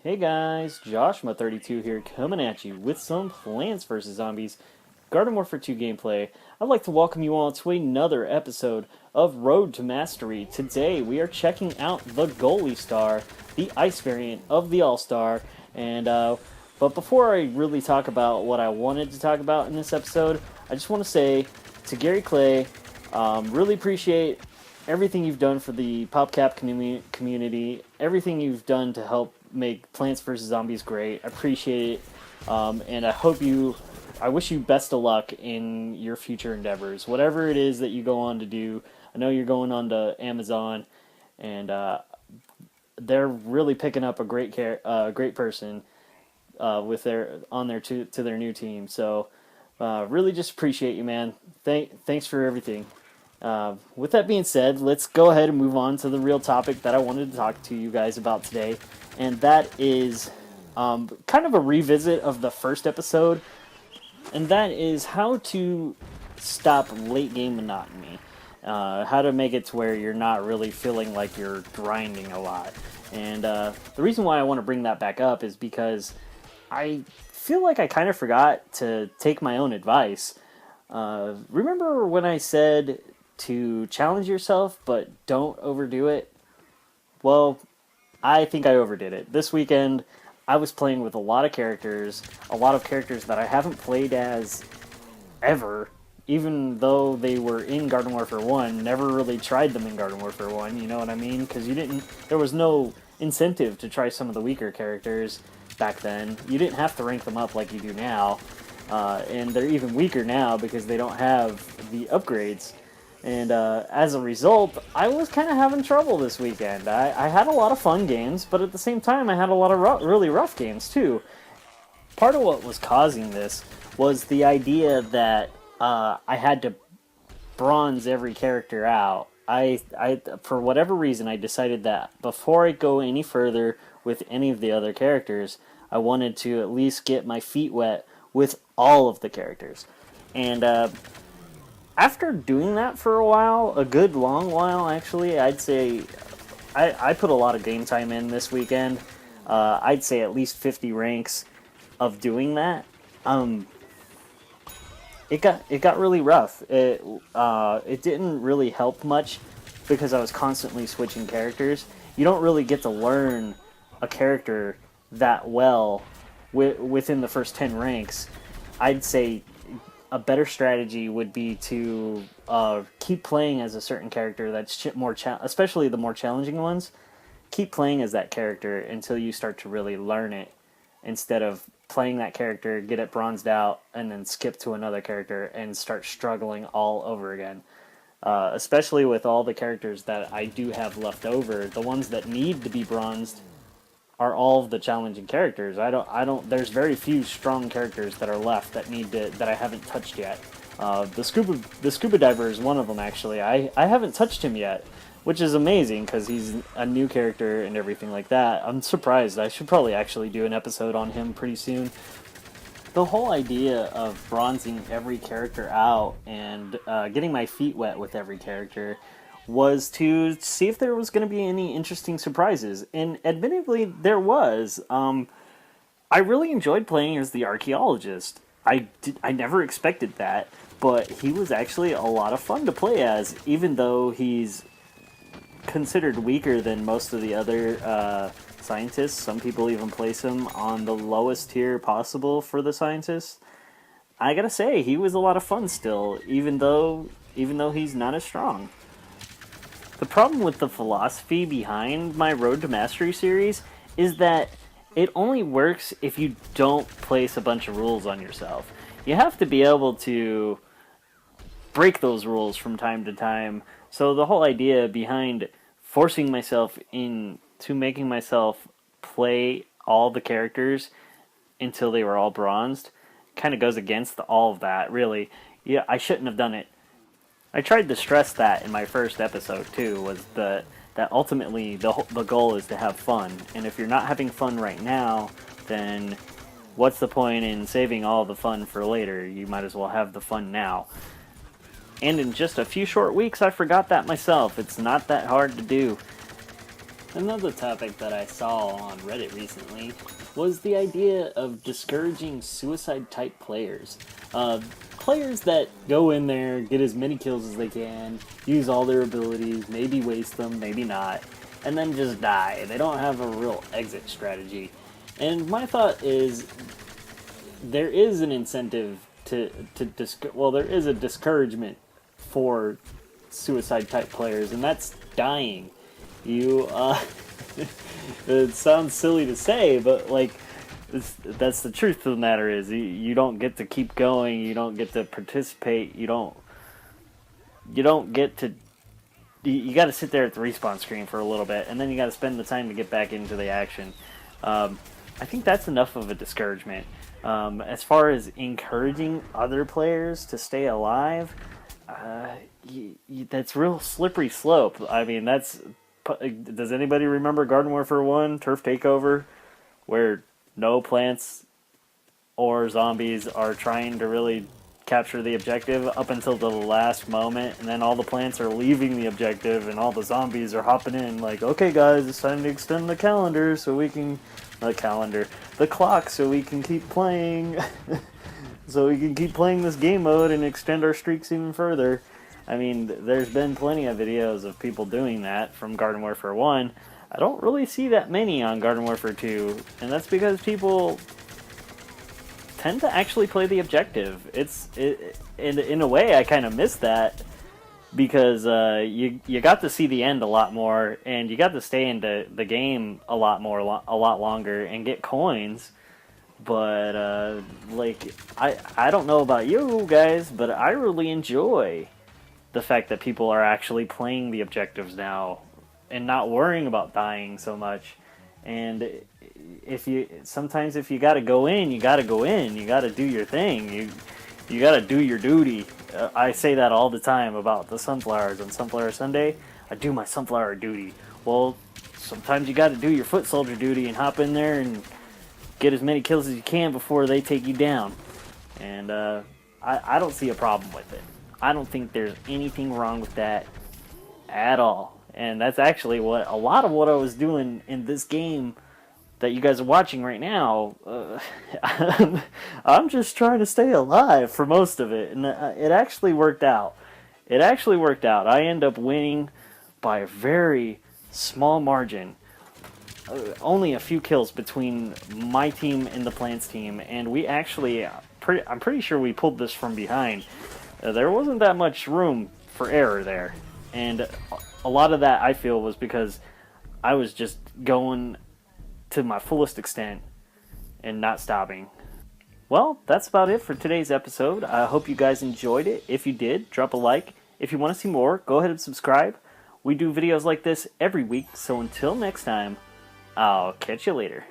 Hey guys, Joshma32 here coming at you with some Plants vs. Zombies Garden Warfare 2 gameplay. I'd like to welcome you all to another episode of Road to Mastery. Today we are checking out the Goalie Star, the Ice variant of the All-Star, and but before I really talk about what I wanted to talk about in this episode, I just want to say to Gary Clay, really appreciate everything you've done for the PopCap community, everything you've done to help make Plants vs. Zombies great. I appreciate it, and I wish you best of luck in your future endeavors. Whatever it is that you go on to do, I know you're going on to Amazon, and they're really picking up a great person with to their new team. So really just appreciate you, man. Thanks for everything. With that being said, let's go ahead and move on to the real topic that I wanted to talk to you guys about today, and that is kind of a revisit of the first episode, and that is how to stop late game monotony, how to make it to where you're not really feeling like you're grinding a lot. And the reason why I want to bring that back up is because I feel like I kind of forgot to take my own advice. Remember when I said to challenge yourself, but don't overdo it? Well, I think I overdid it. This weekend, I was playing with a lot of characters that I haven't played as ever, even though they were in Garden Warfare 1, never really tried them in Garden Warfare 1, you know what I mean? Because there was no incentive to try some of the weaker characters back then. You didn't have to rank them up like you do now, and they're even weaker now because they don't have the upgrades. And as a result, I was kind of having trouble this weekend. I had a lot of fun games, but at the same time, I had a lot of really rough games too. Part of what was causing this was the idea that I had to bronze every character out. For whatever reason, I decided that before I go any further with any of the other characters, I wanted to at least get my feet wet with all of the characters. And after doing that for a while, a good long while actually, I'd say I put a lot of game time in this weekend. I'd say at least 50 ranks of doing that. It got really rough. It didn't really help much because I was constantly switching characters. You don't really get to learn a character that well within the first 10 ranks. I'd say a better strategy would be to keep playing as a certain character that's especially the more challenging ones. Keep playing as that character until you start to really learn it, instead of playing that character, get it bronzed out, and then skip to another character and start struggling all over again. Especially with all the characters that I do have left over, the ones that need to be bronzed are all of the challenging characters. There's very few strong characters that are left that I haven't touched yet. The scuba diver is one of them, actually. I haven't touched him yet, which is amazing because he's a new character and everything like that. I'm surprised. I should probably actually do an episode on him pretty soon. The whole idea of bronzing every character out and getting my feet wet with every character was to see if there was going to be any interesting surprises. And admittedly, there was. I really enjoyed playing as the archaeologist. I never expected that, but he was actually a lot of fun to play as, even though he's considered weaker than most of the other scientists. Some people even place him on the lowest tier possible for the scientists. I gotta say, he was a lot of fun still, even though he's not as strong. The problem with the philosophy behind my Road to Mastery series is that it only works if you don't place a bunch of rules on yourself. You have to be able to break those rules from time to time. So the whole idea behind forcing myself into making myself play all the characters until they were all bronzed kind of goes against all of that, really. Yeah, I shouldn't have done it. I tried to stress that in my first episode too, was that ultimately the goal is to have fun, and if you're not having fun right now, then what's the point in saving all the fun for later? You might as well have the fun now. And in just a few short weeks, I forgot that myself. It's not that hard to do. Another topic that I saw on Reddit recently was the idea of discouraging suicide-type players. Players that go in there, get as many kills as they can, use all their abilities, maybe waste them, maybe not, and then just die. They don't have a real exit strategy. And my thought is, there is an incentive there is a discouragement for suicide-type players, and that's dying. You, it sounds silly to say, but like, that's the truth of the matter is you don't get to keep going, you don't get to participate, you don't get to, you got to sit there at the respawn screen for a little bit, and then you got to spend the time to get back into the action. I think that's enough of a discouragement. As far as encouraging other players to stay alive, that's real slippery slope. I mean, does anybody remember Garden Warfare 1, Turf Takeover, where no plants or zombies are trying to really capture the objective up until the last moment, and then all the plants are leaving the objective and all the zombies are hopping in like, okay guys, it's time to extend the calendar so we can, the clock so we can keep playing, so we can keep playing this game mode and extend our streaks even further. I mean, there's been plenty of videos of people doing that from Garden Warfare 1. I don't really see that many on Garden Warfare 2, and that's because people tend to actually play the objective. In a way, I kind of miss that, because you got to see the end a lot more, and you got to stay into the game a lot longer, and get coins. But like, I don't know about you guys, but I really enjoy the fact that people are actually playing the objectives now and not worrying about dying so much. And sometimes if you gotta go in, you gotta go in. You gotta do your thing. You gotta do your duty. I say that all the time about the Sunflowers. On Sunflower Sunday, I do my Sunflower duty. Well, sometimes you gotta do your foot soldier duty and hop in there and get as many kills as you can before they take you down. And I don't see a problem with it. I don't think there's anything wrong with that at all. And that's actually a lot of what I was doing in this game that you guys are watching right now. I'm just trying to stay alive for most of it, and it actually worked out. I end up winning by a very small margin. Only a few kills between my team and the Plants team, and we actually, I'm pretty sure we pulled this from behind. There wasn't that much room for error there, and a lot of that, I feel, was because I was just going to my fullest extent and not stopping. Well, that's about it for today's episode. I hope you guys enjoyed it. If you did, drop a like. If you want to see more, go ahead and subscribe. We do videos like this every week, so until next time, I'll catch you later.